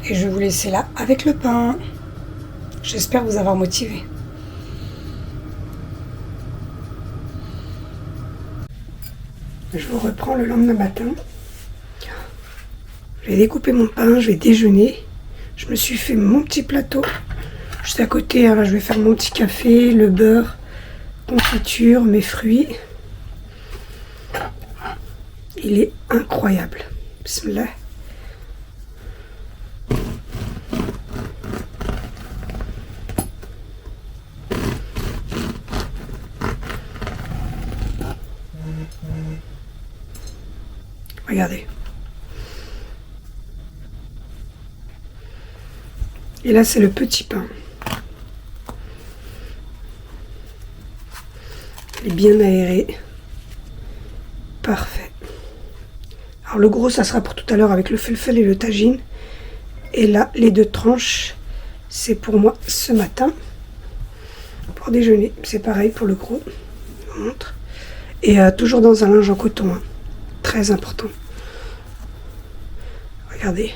[SPEAKER 2] Et je vais vous laisser là avec le pain. J'espère vous avoir motivé. Je vous reprends le lendemain matin. Je vais découper mon pain, je vais déjeuner. Je me suis fait mon petit plateau. Juste à côté, hein, là, je vais faire mon petit café, le beurre, confiture, mes fruits. Il est incroyable. Bismillah. Regardez. Et là, c'est le petit pain. Il est bien aéré. Parfait. Alors le gros, ça sera pour tout à l'heure avec le falafel et le tagine. Et là, les 2 tranches, c'est pour moi ce matin. Pour déjeuner, c'est pareil pour le gros. Je vous montre. Et toujours dans un linge en coton. Hein. Très important. Regardez.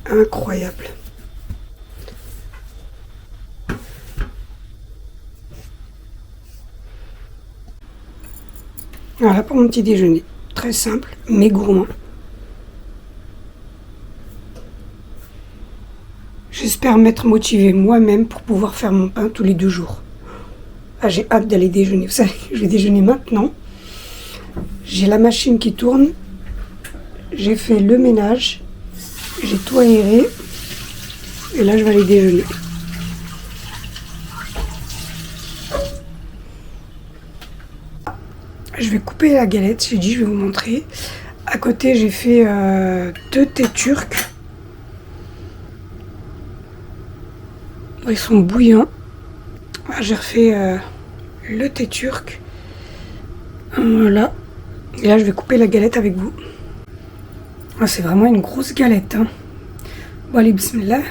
[SPEAKER 2] Incroyable. Voilà pour mon petit déjeuner. Très simple, mais gourmand. J'espère m'être motivée moi-même pour pouvoir faire mon pain tous les 2 jours. Ah, j'ai hâte d'aller déjeuner. Vous savez, je vais déjeuner maintenant. J'ai la machine qui tourne. J'ai fait le ménage. J'ai tout aéré. Et là, je vais aller déjeuner. Je vais couper la galette. J'ai dit, je vais vous montrer. À côté, j'ai fait 2 thés turcs. Ils sont bouillants. J'ai refait le thé turc. Voilà. Et là, je vais couper la galette avec vous. Ah, c'est vraiment une grosse galette. Hein. Bon, allez, bismillah.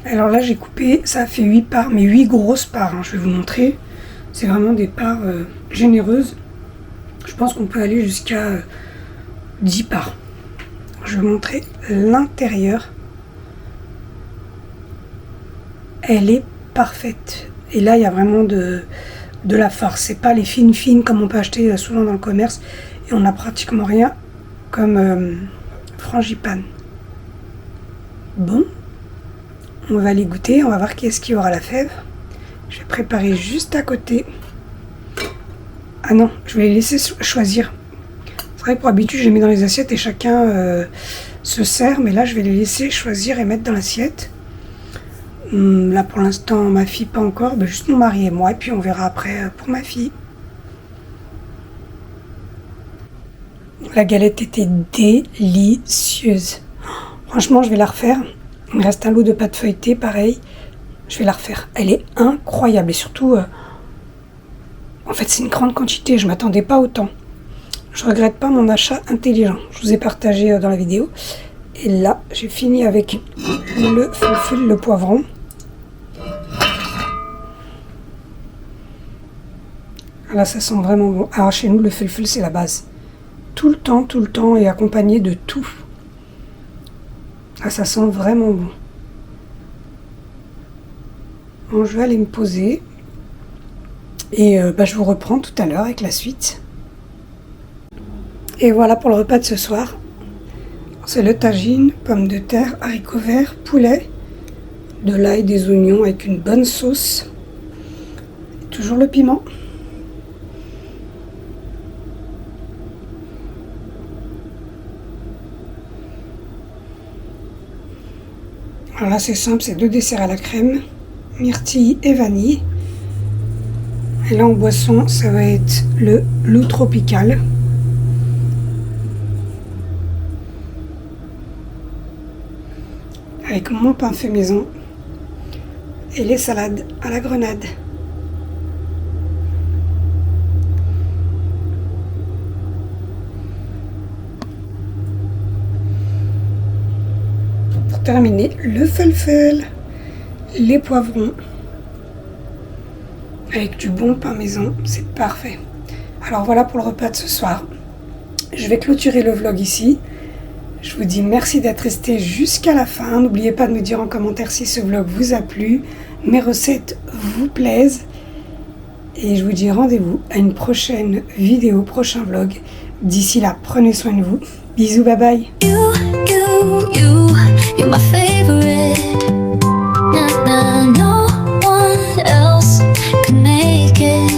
[SPEAKER 2] Alors là, j'ai coupé, ça a fait 8 parts, mais 8 grosses parts. Hein, je vais vous montrer. C'est vraiment des parts généreuses. Je pense qu'on peut aller jusqu'à 10 parts. Je vais vous montrer l'intérieur. Elle est parfaite. Et là, il y a vraiment de la farce. C'est pas les fines comme on peut acheter souvent dans le commerce. Et on n'a pratiquement rien comme frangipane. Bon. On va aller goûter, on va voir qui est-ce qui aura la fève. Je vais préparer juste à côté. Ah non, je vais les laisser choisir. C'est vrai que pour habitude, je les mets dans les assiettes et chacun se sert. Mais là, je vais les laisser choisir et mettre dans l'assiette. Là, pour l'instant, ma fille, pas encore. Mais juste mon mari et moi. Et puis, on verra après pour ma fille. La galette était délicieuse. Franchement, je vais la refaire. Il me reste un lot de pâte feuilletée, pareil. Je vais la refaire. Elle est incroyable. Et surtout, en fait, c'est une grande quantité. Je ne m'attendais pas autant. Je regrette pas mon achat intelligent. Je vous ai partagé dans la vidéo. Et là, j'ai fini avec le falafel, le poivron. Là, ça sent vraiment bon. Alors, chez nous, le falafel, c'est la base. Tout le temps, et accompagné de tout. Ah, ça sent vraiment bon. Bon, je vais aller me poser. Et je vous reprends tout à l'heure avec la suite. Et voilà pour le repas de ce soir. C'est le tagine, pommes de terre, haricots verts, poulet, de l'ail, des oignons avec une bonne sauce. Et toujours le piment. Alors là, c'est simple, c'est 2 desserts à la crème, myrtille et vanille. Et là, en boisson, ça va être le loup tropical. Avec mon pain fait maison. et les salades à la grenade. Pour terminer, le falafel, les poivrons avec du bon pain maison, c'est parfait. Alors voilà pour le repas de ce soir. Je vais clôturer le vlog ici. Je vous dis merci d'être resté jusqu'à la fin. N'oubliez pas de me dire en commentaire si ce vlog vous a plu, mes recettes vous plaisent. Et je vous dis rendez-vous à une prochaine vidéo, prochain vlog. D'ici là, prenez soin de vous. Bisous, bye bye.
[SPEAKER 1] You're my favorite. Nah, nah, no one else could make it.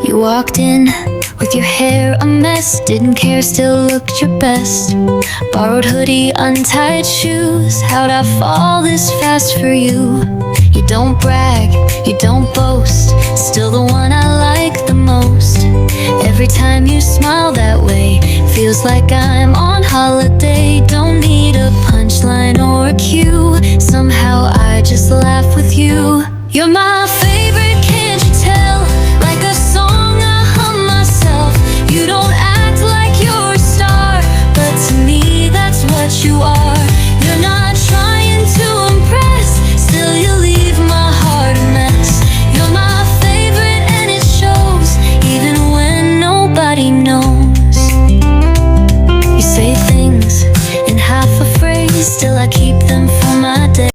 [SPEAKER 1] You walked in with your hair a mess, didn't care, still looked your best. Borrowed hoodie, untied shoes, how'd I fall this fast for you? You don't brag, you don't boast, still the one I like the most. Every time you smile that way, feels like I'm on holiday. Don't need a punchline or a cue, somehow I just laugh with you. You're my favorite, can't you tell? Like a song I hum myself. You don't act like you're a star, but to me that's what you are. You're not trying to impress, still you leave my heart a mess. You're my favorite and it shows, even when nobody knows. You say things in half a phrase, still I keep them for my day.